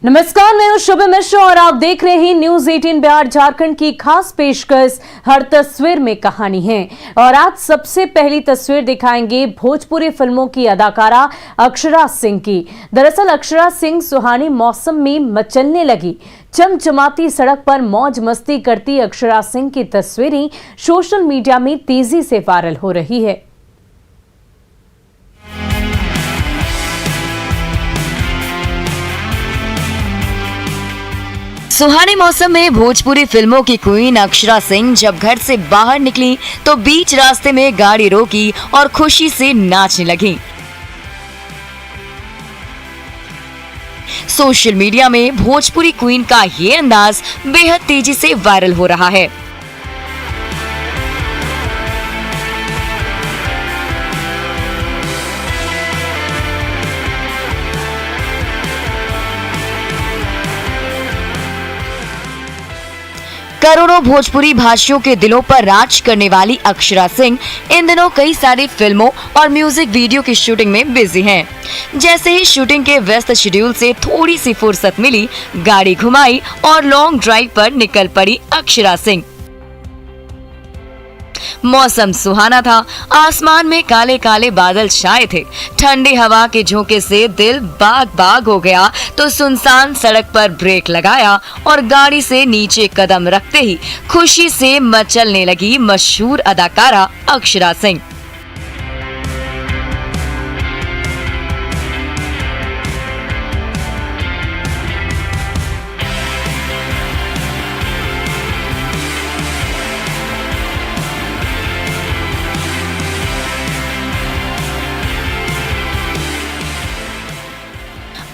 नमस्कार, मैं हूं शुभम मिश्रा और आप देख रहे हैं न्यूज 18 बिहार झारखंड की खास पेशकश हर तस्वीर में कहानी है। और आज सबसे पहली तस्वीर दिखाएंगे भोजपुरी फिल्मों की अदाकारा अक्षरा सिंह की। दरअसल अक्षरा सिंह सुहाने मौसम में मचलने लगी। चमचमाती सड़क पर मौज मस्ती करती अक्षरा सिंह की तस्वीरें सोशल मीडिया में तेजी से वायरल हो रही है। सुहाने मौसम में भोजपुरी फिल्मों की क्वीन अक्षरा सिंह जब घर से बाहर निकली तो बीच रास्ते में गाड़ी रोकी और खुशी से नाचने लगी। सोशल मीडिया में भोजपुरी क्वीन का ये अंदाज बेहद तेजी से वायरल हो रहा है। करोड़ों भोजपुरी भाषियों के दिलों पर राज करने वाली अक्षरा सिंह इन दिनों कई सारी फिल्मों और म्यूजिक वीडियो की शूटिंग में बिजी हैं। जैसे ही शूटिंग के व्यस्त शेड्यूल से थोड़ी सी फुर्सत मिली, गाड़ी घुमाई और लॉन्ग ड्राइव पर निकल पड़ी अक्षरा सिंह। मौसम सुहाना था, आसमान में काले काले बादल छाए थे। ठंडी हवा के झोंके से दिल बाग बाग हो गया तो सुनसान सड़क पर ब्रेक लगाया और गाड़ी से नीचे कदम रखते ही खुशी से मचलने लगी मशहूर अदाकारा अक्षरा सिंह।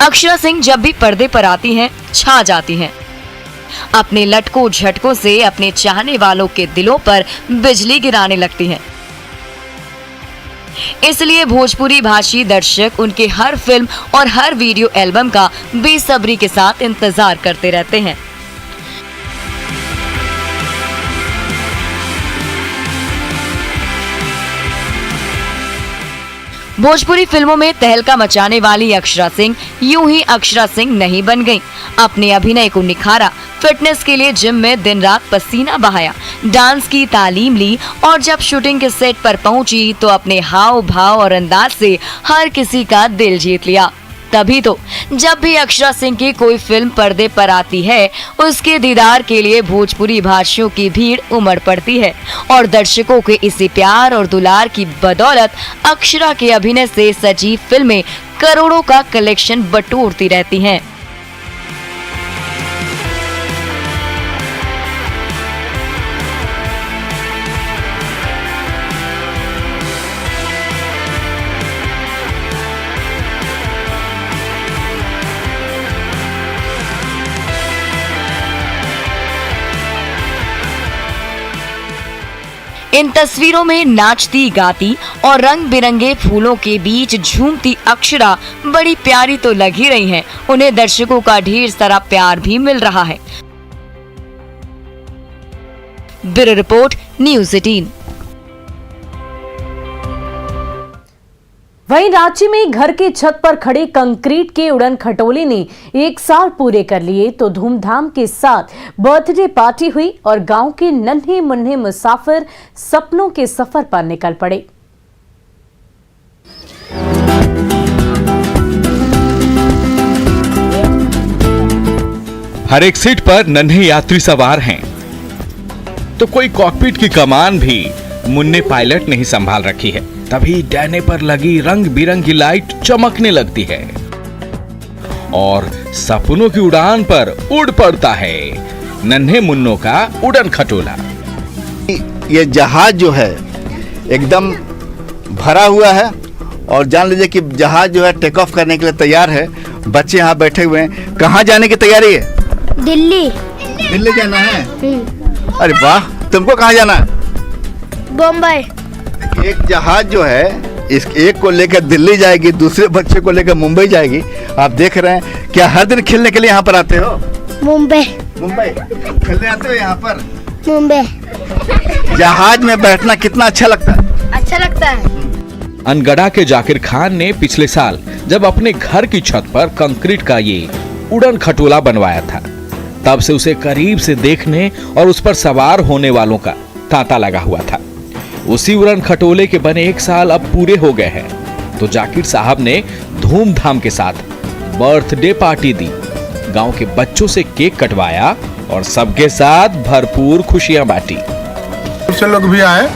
अक्षरा सिंह जब भी पर्दे पर आती हैं, छा जाती हैं। अपने लटकों झटकों से अपने चाहने वालों के दिलों पर बिजली गिराने लगती हैं। इसलिए भोजपुरी भाषी दर्शक उनके हर फिल्म और हर वीडियो एल्बम का बेसब्री के साथ इंतजार करते रहते हैं। भोजपुरी फिल्मों में तहलका मचाने वाली अक्षरा सिंह यूं ही अक्षरा सिंह नहीं बन गईं। अपने अभिनय को निखारा, फिटनेस के लिए जिम में दिन रात पसीना बहाया, डांस की तालीम ली और जब शूटिंग के सेट पर पहुंची तो अपने हाव भाव और अंदाज से हर किसी का दिल जीत लिया। तभी तो जब भी अक्षरा सिंह की कोई फिल्म पर्दे पर आती है, उसके दीदार के लिए भोजपुरी भाषियों की भीड़ उमड़ पड़ती है और दर्शकों के इसी प्यार और दुलार की बदौलत अक्षरा के अभिनय से सजी फिल्में करोड़ों का कलेक्शन बटोरती रहती हैं। इन तस्वीरों में नाचती गाती और रंग बिरंगे फूलों के बीच झूमती अक्षरा बड़ी प्यारी तो लग ही रही हैं। उन्हें दर्शकों का ढेर सारा प्यार भी मिल रहा है। Bureau report, news 18। वहीं रांची में घर की छत पर खड़े कंक्रीट के उड़न खटोले ने 1 साल पूरे कर लिए तो धूमधाम के साथ बर्थडे पार्टी हुई और गांव के नन्हे मुन्ने मुसाफिर सपनों के सफर पर निकल पड़े। हर एक सीट पर नन्हे यात्री सवार हैं, तो कोई कॉकपिट की कमान भी मुन्ने पायलट ने ही संभाल रखी है। तभी डैने पर लगी रंग बिरंगी लाइट चमकने लगती है और सपनों की उड़ान पर उड़ पड़ता है नन्हे मुन्नों का उड़न खटोला। ये जहाज जो है एकदम भरा हुआ है और जान लीजिए कि जहाज जो है टेक ऑफ करने के लिए तैयार है। बच्चे यहाँ बैठे हुए हैं। कहाँ जाने की तैयारी है? दिल्ली। दिल्ली जाना है? अरे वाह, तुमको कहाँ जाना है? बम्बई। एक जहाज जो है इस एक को लेकर दिल्ली जाएगी, दूसरे बच्चे को लेकर मुंबई जाएगी। आप देख रहे हैं। क्या हर दिन खेलने के लिए यहाँ पर आते हो? मुंबई। मुंबई खेलने आते हो यहाँ पर? मुंबई। जहाज में बैठना कितना अच्छा लगता है? अच्छा लगता है। अनगढ़ा के जाकिर खान ने पिछले साल जब अपने घर की छत पर कंक्रीट का ये उड़न खटोला बनवाया था। तब से उसे करीब से देखने और उस पर सवार होने वालों का तांता लगा हुआ था। उसी उड़न खटोले के बने 1 साल अब पूरे हो गए हैं, तो जाकिर साहब ने धूमधाम के साथ बर्थडे पार्टी दी, गांव के बच्चों से केक कटवाया और सबके साथ भरपूर खुशियां बांटी। से लोग भी आए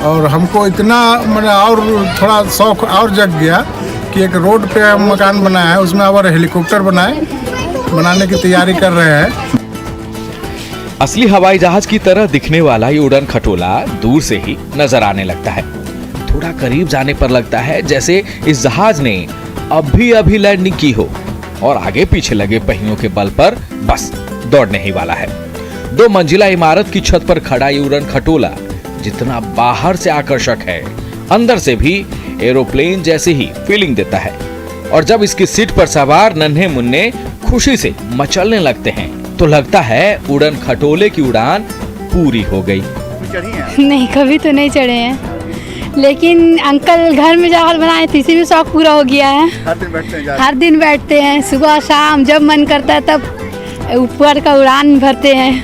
और हमको इतना मैंने और थोड़ा शौक और जग गया कि एक रोड पे हम मकान बनाया है, उसमें और हेलीकॉप्टर बनाने की तैयारी कर रहे हैं। असली हवाई जहाज की तरह दिखने वाला ये उड़न खटोला दूर से ही नजर आने लगता है। थोड़ा करीब जाने पर लगता है जैसे इस जहाज ने अभी लैंडिंग की हो और आगे पीछे लगे पहियों के बल पर बस दौड़ने ही वाला है। 2 मंजिला इमारत की छत पर खड़ा ये उड़न खटोला जितना बाहर से आकर्षक है, अंदर से भी एरोप्लेन जैसी ही फीलिंग देता है। और जब इसकी सीट पर सवार नन्हे मुन्ने खुशी से मचलने लगते हैं तो लगता है उड़न खटोले की उड़ान पूरी हो गई। नहीं, कभी तो नहीं चढ़े हैं, लेकिन अंकल घर में जहाज बनाए थे, इसी में शौक पूरा हो गया है। हर दिन बैठते हैं, सुबह शाम जब मन करता है तब ऊपर का उड़ान भरते हैं।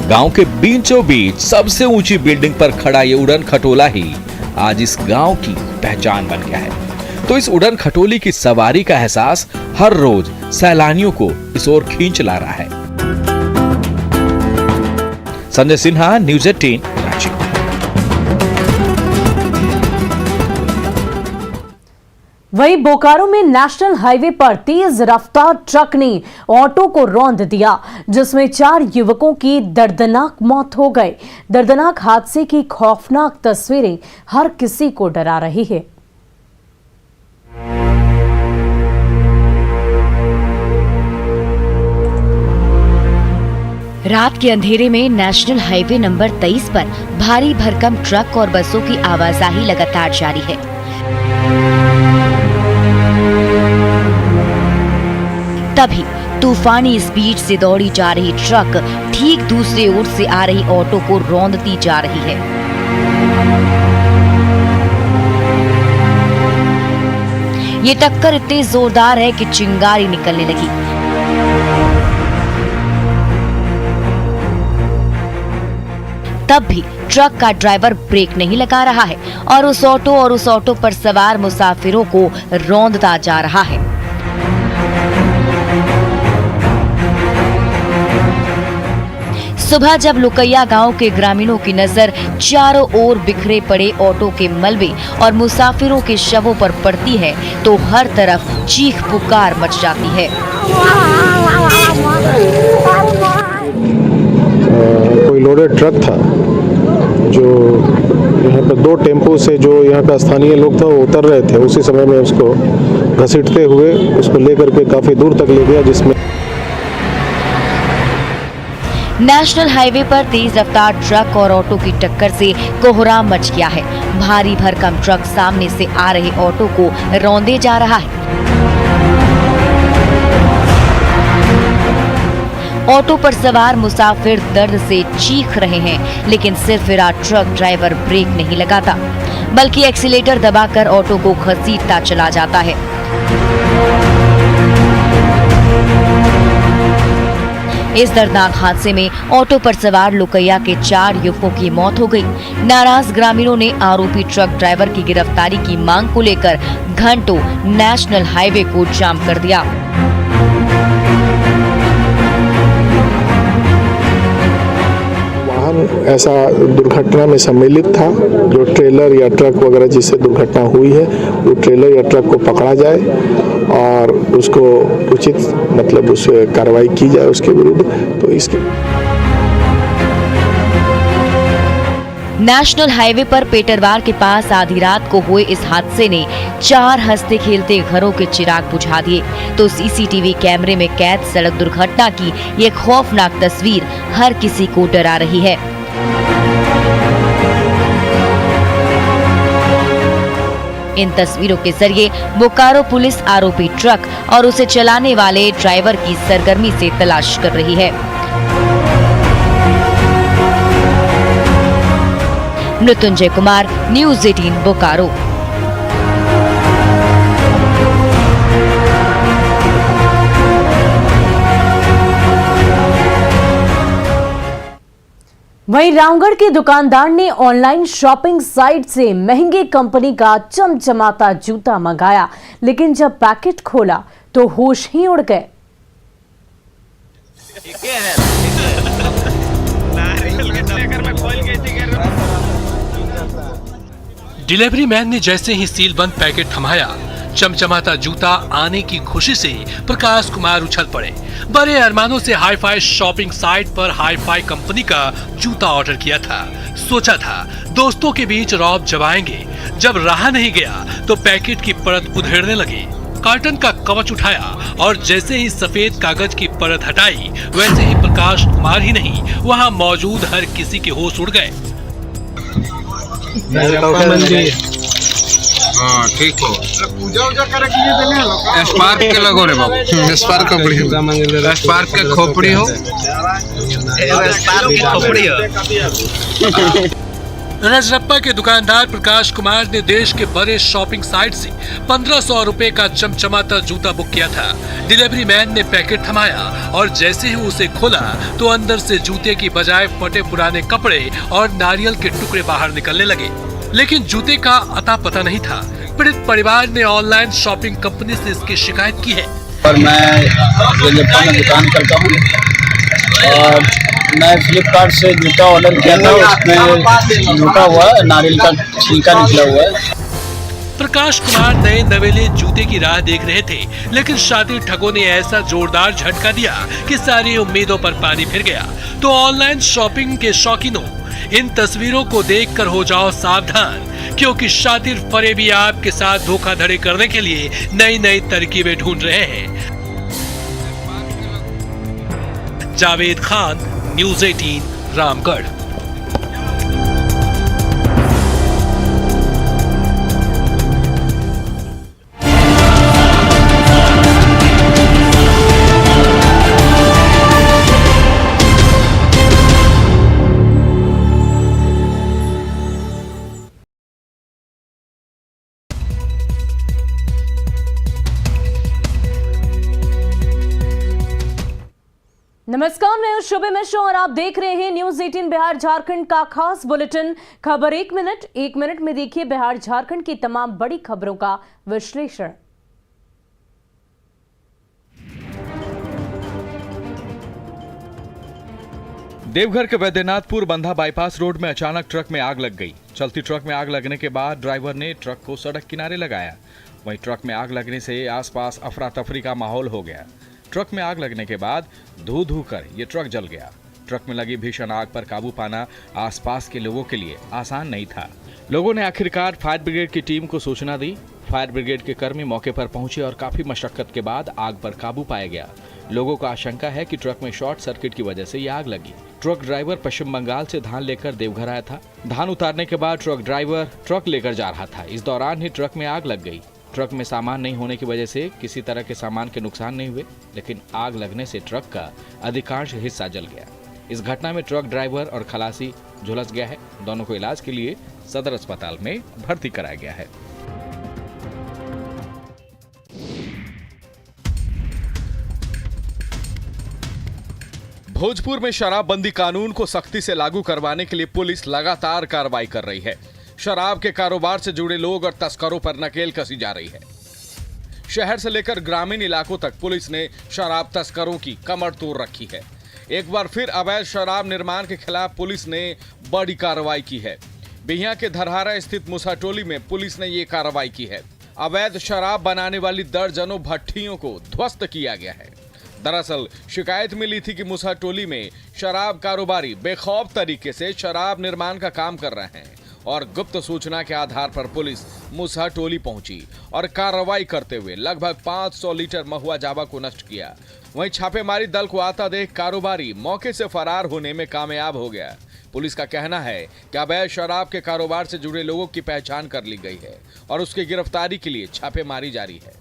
गांव के बीचों बीच सबसे ऊंची बिल्डिंग पर खड़ा ये उड़न खटोला ही आज इस गांव की पहचान बन गया है। तो इस उड़न खटोली की सवारी का एहसास हर रोज सैलानियों को इस ओर खींच ला रहा है। संजय सिन्हा, न्यूज़ 18, रांची। वहीं बोकारो में नेशनल हाईवे पर तेज रफ्तार ट्रक ने ऑटो को रौंद दिया, जिसमें 4 युवकों की दर्दनाक मौत हो गई। दर्दनाक हादसे की खौफनाक तस्वीरें हर किसी को डरा रही है। रात के अंधेरे में नेशनल हाईवे नंबर 23 पर भारी भरकम ट्रक और बसों की आवाजाही लगातार जारी है। तभी तूफानी स्पीड से दौड़ी जा रही ट्रक ठीक दूसरी ओर से आ रही ऑटो को रौंदती जा रही है। ये टक्कर इतनी जोरदार है कि चिंगारी निकलने लगी। तब भी ट्रक का ड्राइवर ब्रेक नहीं लगा रहा है और उस ऑटो पर सवार मुसाफिरों को रौंदता जा रहा है। सुबह जब लुकैया गांव के ग्रामीणों की नजर चारों ओर बिखरे पड़े ऑटो के मलबे और मुसाफिरों के शवों पर पड़ती है तो हर तरफ चीख पुकार मच जाती है। कोई लोडेड ट्रक था जो यहाँ पर 2 टेम्पो से जो यहाँ का स्थानीय लोग था वो उतर रहे थे। उसी समय में उसको घसीटते हुए उसको लेकर के काफी दूर तक ले गया, जिसमें नेशनल हाईवे पर तेज रफ्तार ट्रक और ऑटो की टक्कर से कोहराम मच गया है। भारी भरकम ट्रक सामने से आ रहे ऑटो को रौंदे जा रहा है। ऑटो पर सवार मुसाफिर दर्द से चीख रहे हैं, लेकिन सिरफिरा ट्रक ड्राइवर ब्रेक नहीं लगाता, बल्कि एक्सीलेटर दबाकर ऑटो को घसीटता चला जाता है। इस दर्दनाक हादसे में ऑटो पर सवार लुकैया के 4 युवकों की मौत हो गई। नाराज ग्रामीणों ने आरोपी ट्रक ड्राइवर की गिरफ्तारी की मांग को लेकर घंटों नेशनल हाईवे को जाम कर दिया। ऐसा दुर्घटना में सम्मिलित था। जो ट्रेलर या ट्रक वगैरह जिससे दुर्घटना हुई है वो ट्रेलर या ट्रक को पकड़ा जाए और उसको उचित मतलब उस कार्रवाई की जाए उसके विरुद्ध। तो इसके नेशनल हाईवे पर पेटरवार के पास आधी रात को हुए इस हादसे ने 4 हंसते खेलते घरों के चिराग बुझा दिए। तो सीसीटीवी कैमरे में कैद सड़क दुर्घटना की ये खौफनाक तस्वीर हर किसी को डरा रही है। इन तस्वीरों के जरिए बोकारो पुलिस आरोपी ट्रक और उसे चलाने वाले ड्राइवर की सरगर्मी से तलाश कर रही है। मृत्युंजय कुमार, न्यूज़ 18 बोकारो। वहीं रामगढ़ के दुकानदार ने ऑनलाइन शॉपिंग साइट से महंगी कंपनी का चमचमाता जूता मंगाया, लेकिन जब पैकेट खोला तो होश ही उड़ गए। डिलीवरी मैन ने जैसे ही सील बंद पैकेट थमाया, चमचमाता जूता आने की खुशी से प्रकाश कुमार उछल पड़े। बड़े अरमानों से हाई-फाई शॉपिंग साइट पर हाई-फाई कंपनी का जूता ऑर्डर किया था। सोचा था दोस्तों के बीच रौब जमाएंगे। जब रहा नहीं गया तो पैकेट की परत उधेड़ने लगे। कार्टन का कवच उठाया और जैसे ही सफेद कागज की परत हटाई, वैसे ही प्रकाश कुमार ही नहीं, वहाँ मौजूद हर किसी के होश उड़ गए। हाँ ठीक हो। पूजा उजा करे के लिए देने हो। स्पार्क के लगो रे बाबू। स्पार्क खोपड़ी हो। स्पार्क के खोपड़ी हो। स्पार्क की खोपड़ी हो। रजरप्पा के दुकानदार प्रकाश कुमार ने देश के बड़े शॉपिंग साइट से 1500 रुपए का चमचमाता जूता बुक किया था। डिलीवरी मैन ने पैकेट थमाया और जैसे ही उसे खोला तो अंदर से जूते की बजाय फटे पुराने कपड़े और नारियल के टुकड़े बाहर निकलने लगे, लेकिन जूते का अता पता नहीं था। पीड़ित परिवार ने ऑनलाइन शॉपिंग कंपनी से इसकी शिकायत की है। और मैं दुकान करता हूँ और मैं फ्लिपकार्ट से जूता ऑर्डर किया था, उसमें झूठा हुआ है, नारियल का छिलका निकला हुआ है। प्रकाश कुमार नए नवेले जूते की राह देख रहे थे, लेकिन शातिर ठगों ने ऐसा जोरदार झटका दिया कि सारी उम्मीदों पर पानी फिर गया। तो ऑनलाइन शॉपिंग के शौकीनों, इन तस्वीरों को देखकर हो जाओ सावधान, क्योंकि शातिर फरेबी आपके साथ धोखाधड़ी करने के लिए नई नई तरकीबें ढूंढ रहे हैं। जावेद खान, न्यूज़ 18, रामगढ़। नमस्कार, मैं हूं शुभ मिश्रा और आप देख रहे हैं न्यूज़ 18 बिहार झारखंड का खास बुलेटिन। खबर एक मिनट में देखिए बिहार झारखंड की तमाम बड़ी खबरों का विश्लेषण। देवघर के वैद्यनाथपुर बंधा बाईपास रोड में अचानक ट्रक में आग लग गई। चलती ट्रक में आग लगने के बाद ड्राइवर ने ट्रक को सड़क किनारे लगाया। वहीं ट्रक में आग लगने से आसपास अफरा तफरी का माहौल हो गया। ट्रक में आग लगने के बाद धू धू कर ये ट्रक जल गया। ट्रक में लगी भीषण आग पर काबू पाना आसपास के लोगों के लिए आसान नहीं था। लोगों ने आखिरकार फायर ब्रिगेड की टीम को सूचना दी। फायर ब्रिगेड के कर्मी मौके पर पहुंचे और काफी मशक्कत के बाद आग पर काबू पाया गया। लोगों को आशंका है कि ट्रक में शॉर्ट सर्किट की वजह से ये आग लगी। ट्रक ड्राइवर पश्चिम बंगाल से धान लेकर देवघर आया था। धान उतारने के बाद ट्रक ड्राइवर ट्रक लेकर जा रहा था। इस दौरान ही ट्रक में आग लग गई। ट्रक में सामान नहीं होने की वजह से किसी तरह के सामान के नुकसान नहीं हुए, लेकिन आग लगने से ट्रक का अधिकांश हिस्सा जल गया। इस घटना में ट्रक ड्राइवर और खलासी झुलस गया है। दोनों को इलाज के लिए सदर अस्पताल में भर्ती कराया गया है। भोजपुर में शराबबंदी कानून को सख्ती से लागू करवाने के लिए पुलिस लगातार कार्रवाई कर रही है। शराब के कारोबार से जुड़े लोग और तस्करों पर नकेल कसी जा रही है। शहर से लेकर ग्रामीण इलाकों तक पुलिस ने शराब तस्करों की कमर तोड़ रखी है। एक बार फिर अवैध शराब निर्माण के खिलाफ पुलिस ने बड़ी कार्रवाई की है। बिहियां के धरहारा स्थित मुसाटोली में पुलिस ने ये कार्रवाई की है। अवैध शराब बनाने वाली दर्जनों भट्ठियों को ध्वस्त किया गया है। दरअसल शिकायत मिली थी कि मुसाटोली में शराब कारोबारी बेखौफ तरीके से शराब निर्माण का काम कर रहे हैं और गुप्त सूचना के आधार पर पुलिस मुसाटोली पहुंची और कार्रवाई करते हुए लगभग 500 लीटर महुआ जावा को नष्ट किया। वहीं छापेमारी दल को आता देख कारोबारी मौके से फरार होने में कामयाब हो गया। पुलिस का कहना है कि अवैध शराब के कारोबार से जुड़े लोगों की पहचान कर ली गई है और उसकी गिरफ्तारी के लिए छापेमारी जारी है।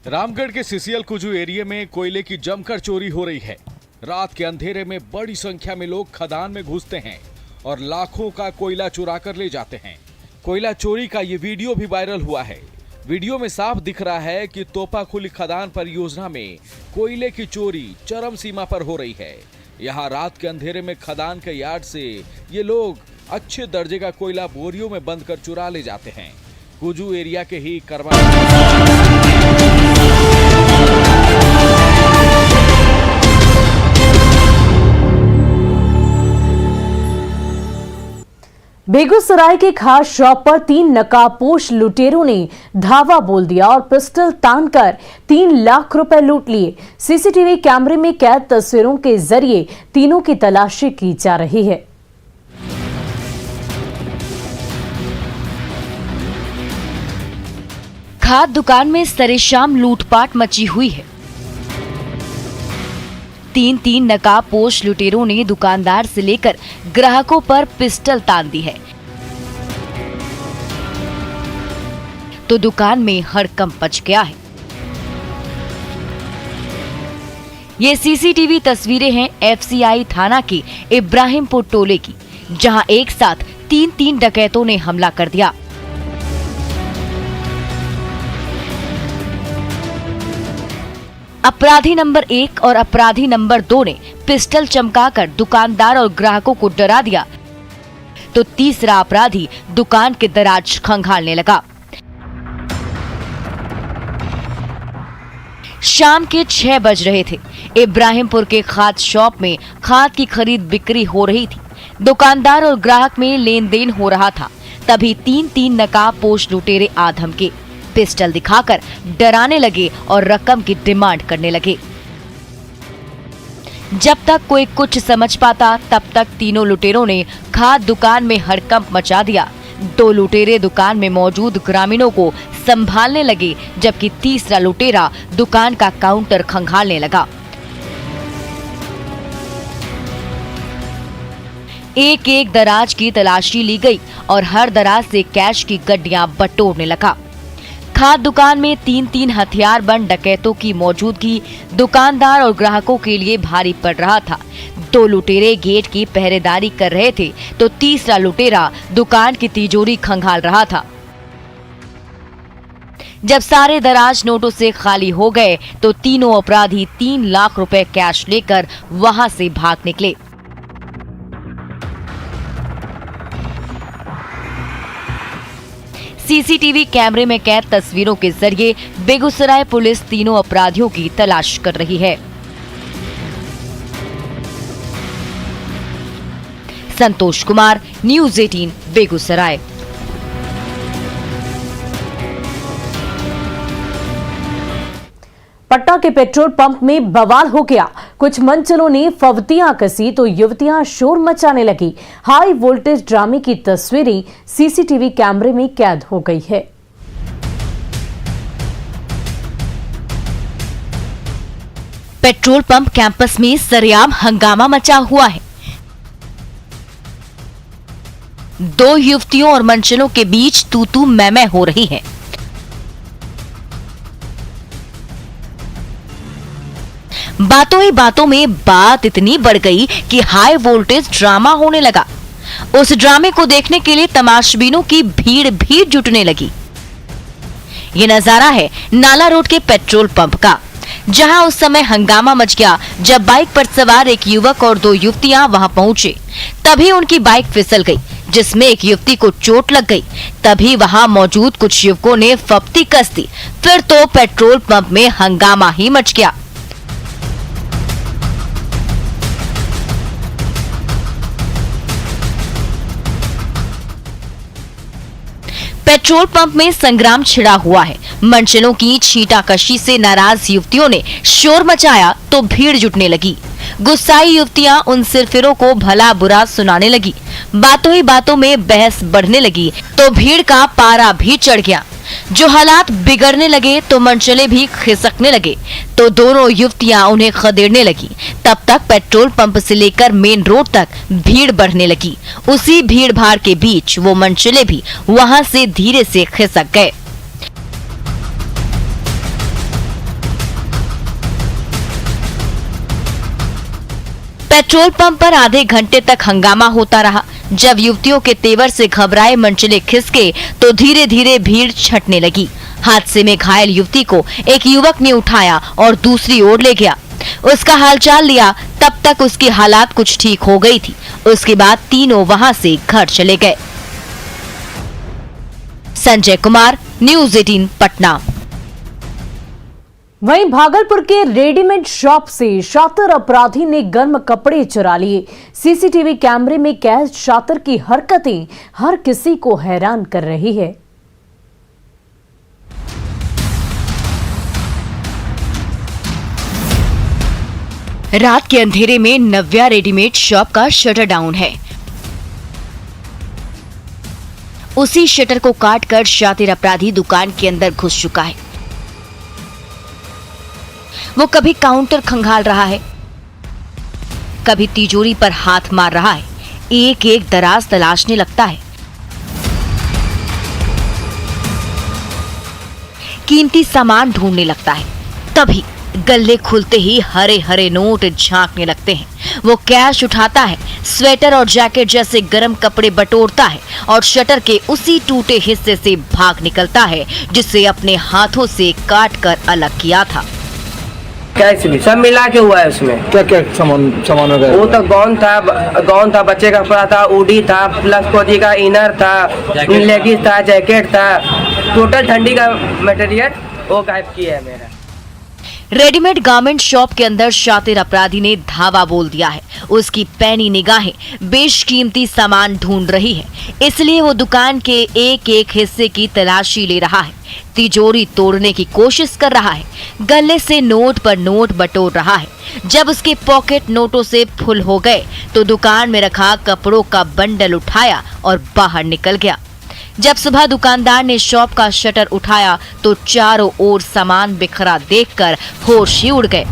रामगढ़ के सीसीएल कुजू एरिया में कोयले की जमकर चोरी हो रही है। रात के अंधेरे में बड़ी संख्या में लोग खदान में घुसते हैं और लाखों का कोयला चुरा कर ले जाते हैं। कोयला चोरी का ये वीडियो भी वायरल हुआ है। वीडियो में साफ दिख रहा है कि तोपाखुली खदान परियोजना में कोयले की चोरी चरम सीमा पर हो रही है। यहाँ रात के अंधेरे में खदान के यार्ड से ये लोग अच्छे दर्जे का कोयला बोरियों में बंद कर चुरा ले जाते हैं। कुजू एरिया के ही बेगूसराय के खास शॉप पर 3 नकाबपोश लुटेरों ने धावा बोल दिया और पिस्टल तानकर 3 लाख रुपए लूट लिए। सीसीटीवी कैमरे में कैद तस्वीरों के जरिए तीनों की तलाशी की जा रही है। खाद दुकान में सरेशाम लूटपाट मची हुई है। 3 नकाबपोश लुटेरों ने दुकानदार से लेकर ग्राहकों पर पिस्टल तान दी है, तो दुकान में हड़कंप मच गया है। ये सीसीटीवी तस्वीरें हैं एफसीआई थाना के इब्राहिमपुर टोले की, जहां एक साथ 3 डकैतों ने हमला कर दिया। अपराधी नंबर 1 और अपराधी नंबर 2 ने पिस्टल चमकाकर दुकानदार और ग्राहकों को डरा दिया, तो तीसरा अपराधी दुकान के दराज खंगालने लगा। शाम के 6 बज रहे थे। इब्राहिमपुर के खाद शॉप में खाद की खरीद बिक्री हो रही थी। दुकानदार और ग्राहक में लेन देन हो रहा था। तभी 3 नकाबपोश लुटेरे आ धमके, पिस्टल दिखाकर डराने लगे और रकम की डिमांड करने लगे। जब तक कोई कुछ समझ पाता तब तक तीनों लुटेरों ने खाद दुकान में हड़कंप मचा दिया। 2 लुटेरे दुकान में मौजूद ग्रामीणों को संभालने लगे, जबकि तीसरा लुटेरा दुकान का काउंटर खंगालने लगा। एक दराज की तलाशी ली गई और हर दराज से कैश की गड्डियां बटोरने लगा। खाद दुकान में 3 हथियारबंद डकैतों की मौजूदगी दुकानदार और ग्राहकों के लिए भारी पड़ रहा था। 2 लुटेरे गेट की पहरेदारी कर रहे थे, तो तीसरा लुटेरा दुकान की तिजोरी खंगाल रहा था। जब सारे दराज नोटों से खाली हो गए तो तीनों अपराधी 3 लाख रुपए कैश लेकर वहां से भाग निकले। सीसीटीवी कैमरे में कैद तस्वीरों के जरिए बेगूसराय पुलिस तीनों अपराधियों की तलाश कर रही है। संतोष कुमार, न्यूज़ 18 बेगूसराय। पटना के पेट्रोल पंप में बवाल हो गया। कुछ मनचलों ने फवतियां कसी तो युवतियां शोर मचाने लगी। हाई वोल्टेज ड्रामे की तस्वीरें सीसीटीवी कैमरे में कैद हो गई है। पेट्रोल पंप कैंपस में सरेआम हंगामा मचा हुआ है। 2 युवतियों और मनचलों के बीच तू मैं हो रही है। बातों ही बातों में बात इतनी बढ़ गई कि हाई वोल्टेज ड्रामा होने लगा। उस ड्रामे को देखने के लिए तमाशबीनों की भीड़ जुटने लगी। ये नजारा है नाला रोड के पेट्रोल पंप का, जहां उस समय हंगामा मच गया जब बाइक पर सवार एक युवक और 2 युवतियां वहां पहुंचे। तभी उनकी बाइक फिसल गई, जिसमें एक युवती को चोट लग गई। तभी वहां मौजूद कुछ युवकों ने फप्ती कस दी। फिर तो पेट्रोल पंप में हंगामा ही मच गया। पेट्रोल पंप में संग्राम छिड़ा हुआ है। मनचलों की छींटाकशी से नाराज युवतियों ने शोर मचाया तो भीड़ जुटने लगी। गुस्साई युवतियां उन सिरफिरों को भला बुरा सुनाने लगी। बातों ही बातों में बहस बढ़ने लगी तो भीड़ का पारा भी चढ़ गया। जो हालात बिगड़ने लगे तो मनचले भी खिसकने लगे तो दोनों युवतियां उन्हें खदेड़ने लगी। तब तक पेट्रोल पंप से लेकर मेन रोड तक भीड़ बढ़ने लगी। उसी भीड़ भाड़ के बीच वो मनचले भी वहां से धीरे से खिसक गए। पेट्रोल पंप पर आधे घंटे तक हंगामा होता रहा। जब युवतियों के तेवर से घबराए मनचले खिसके तो धीरे धीरे भीड़ छटने लगी। हादसे में घायल युवती को एक युवक ने उठाया और दूसरी ओर ले गया। उसका हालचाल लिया, तब तक उसकी हालात कुछ ठीक हो गई थी। उसके बाद तीनों वहां से घर चले गए। संजय कुमार, न्यूज़ 18 पटना। वहीं भागलपुर के रेडीमेड शॉप से शातिर अपराधी ने गर्म कपड़े चुरा लिए। सीसीटीवी कैमरे में कैद शातिर की हरकतें हर किसी को हैरान कर रही है। रात के अंधेरे में नव्या रेडीमेड शॉप का शटर डाउन है। उसी शटर को काटकर शातिर अपराधी दुकान के अंदर घुस चुका है। वो कभी काउंटर खंगाल रहा है, कभी तिजोरी पर हाथ मार रहा है, एक एक दराज तलाशने लगता है। कीमती सामान ढूंढने लगता है। तभी गल्ले खुलते ही हरे हरे नोट झांकने लगते हैं। वो कैश उठाता है, स्वेटर और जैकेट जैसे गर्म कपड़े बटोरता है और शटर के उसी टूटे हिस्से से भाग निकलता है जिसे अपने हाथों से काट कर अलग किया था। कैसे भी सब मिला के हुआ है उसमें। क्या क्या सामान वगैरह? वो तो गौन था, बच्चे का कपड़ा था, उडी था, प्लस कोजी का इनर था, लेगिस था, जैकेट था, टोटल ठंडी का मटेरियल वो गायब किया है मेरा। रेडीमेड गारमेंट शॉप के अंदर शातिर अपराधी ने धावा बोल दिया है। उसकी पैनी निगाहें बेशकीमती सामान ढूंढ रही है, इसलिए वो दुकान के एक एक हिस्से की तलाशी ले रहा है, तिजोरी तोड़ने की कोशिश कर रहा है, गले से नोट पर नोट बटोर रहा है। जब उसके पॉकेट नोटों से फुल हो गए तो दुकान में रखा कपड़ों का बंडल उठाया और बाहर निकल गया। जब सुबह दुकानदार ने शॉप का शटर उठाया तो चारों ओर सामान बिखरा देखकर होश ही उड़ गए।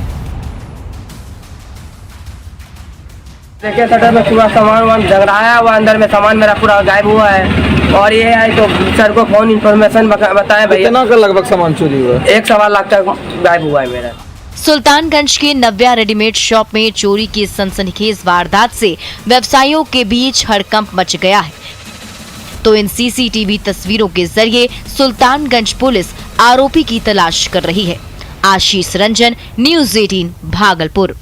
देखिए शटर में पूरा सामान झगड़ाया हुआ, अंदर में सामान मेरा पूरा गायब हुआ है। और ये है तो सर को फोन इन्फॉर्मेशन बताएं भैया। कितना का लगभग सामान चोरी हुआ? 1.25 लाख का गायब हुआ है मेरा। सुल्तानगंज के नव्या रेडीमेड शॉप में चोरी की सनसनीखेज वारदात से व्यवसायियों के बीच हड़कंप मच गया है। तो इन सीसीटीवी तस्वीरों के जरिए सुल्तानगंज पुलिस आरोपी की तलाश कर रही है। आशीष रंजन, न्यूज़ 18 भागलपुर।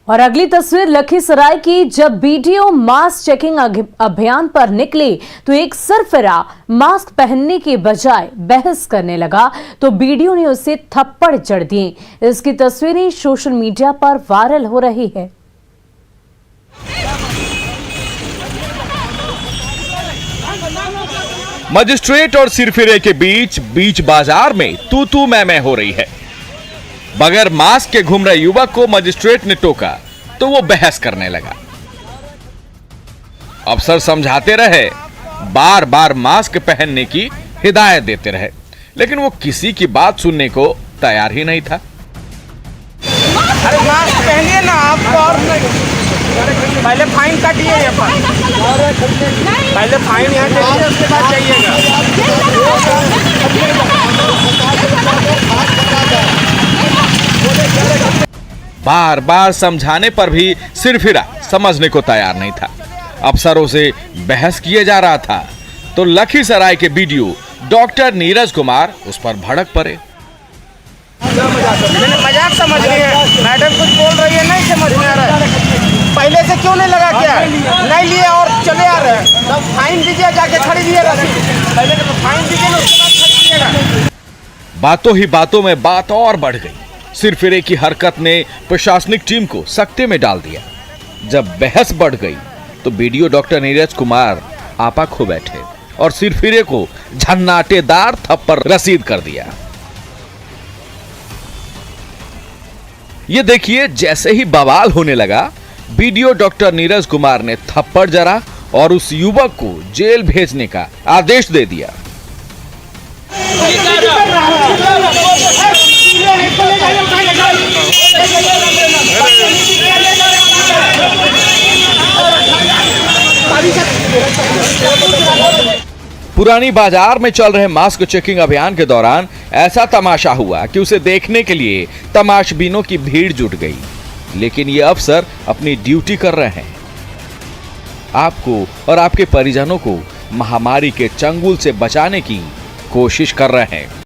और अगली तस्वीर लखीसराय की, जब बीडीओ मास्क चेकिंग अभियान पर निकले तो एक सरफिरा मास्क पहनने के बजाय बहस करने लगा तो बीडीओ ने उसे थप्पड़ जड़ दिए। इसकी तस्वीरें सोशल मीडिया पर वायरल हो रही है। मजिस्ट्रेट और सिरफिरे के बीच बाजार में तू मैं हो रही है। बगैर मास्क के घूम रहे युवक को मजिस्ट्रेट ने टोका तो वो बहस करने लगा। अफसर समझाते रहे, बार बार मास्क पहनने की हिदायत देते रहे, लेकिन वो किसी की बात सुनने को तैयार ही नहीं था। अरे मास्क पहनिए ना आप, और पहले फाइन काटिए, पहले फाइन यहाँ कटिए, उसके बाद जाइएगा। बार बार समझाने पर भी सिरफिरा समझने को तैयार नहीं था। अफसरों से बहस किए जा रहा था तो लखीसराय के बीडीओ डॉक्टर नीरज कुमार उस पर भड़क पड़े। मजाक समझ रही है मैडम, कुछ बोल रही है, नहीं समझ में आ रहा है। पहले से क्यों नहीं लगा, क्या नहीं लिए और चले आ रहे हैं, तब फाइन दीजिए, जाके खरीदिए रसीद, पहले तो फाइन दीजिए, उसके बाद खरीदिएगा। बातों ही बातों में बात और बढ़ गई। सिरफिरे की हरकत ने प्रशासनिक टीम को सकते में डाल दिया। जब बहस बढ़ गई तो बीडीओ डॉक्टर नीरज कुमार आपा खो बैठे और सिरफिरे को झन्नाटेदार थप्पड़ रसीद कर दिया। ये देखिए, जैसे ही बवाल होने लगा, बीडीओ डॉक्टर नीरज कुमार ने थप्पड़ जड़ा और उस युवक को जेल भेजने का आदेश दे दिया। पुरानी बाजार में चल रहे मास्क चेकिंग अभियान के दौरान ऐसा तमाशा हुआ कि उसे देखने के लिए तमाशबीनों की भीड़ जुट गई। लेकिन ये अफसर अपनी ड्यूटी कर रहे हैं। आपको और आपके परिजनों को महामारी के चंगुल से बचाने की कोशिश कर रहे हैं।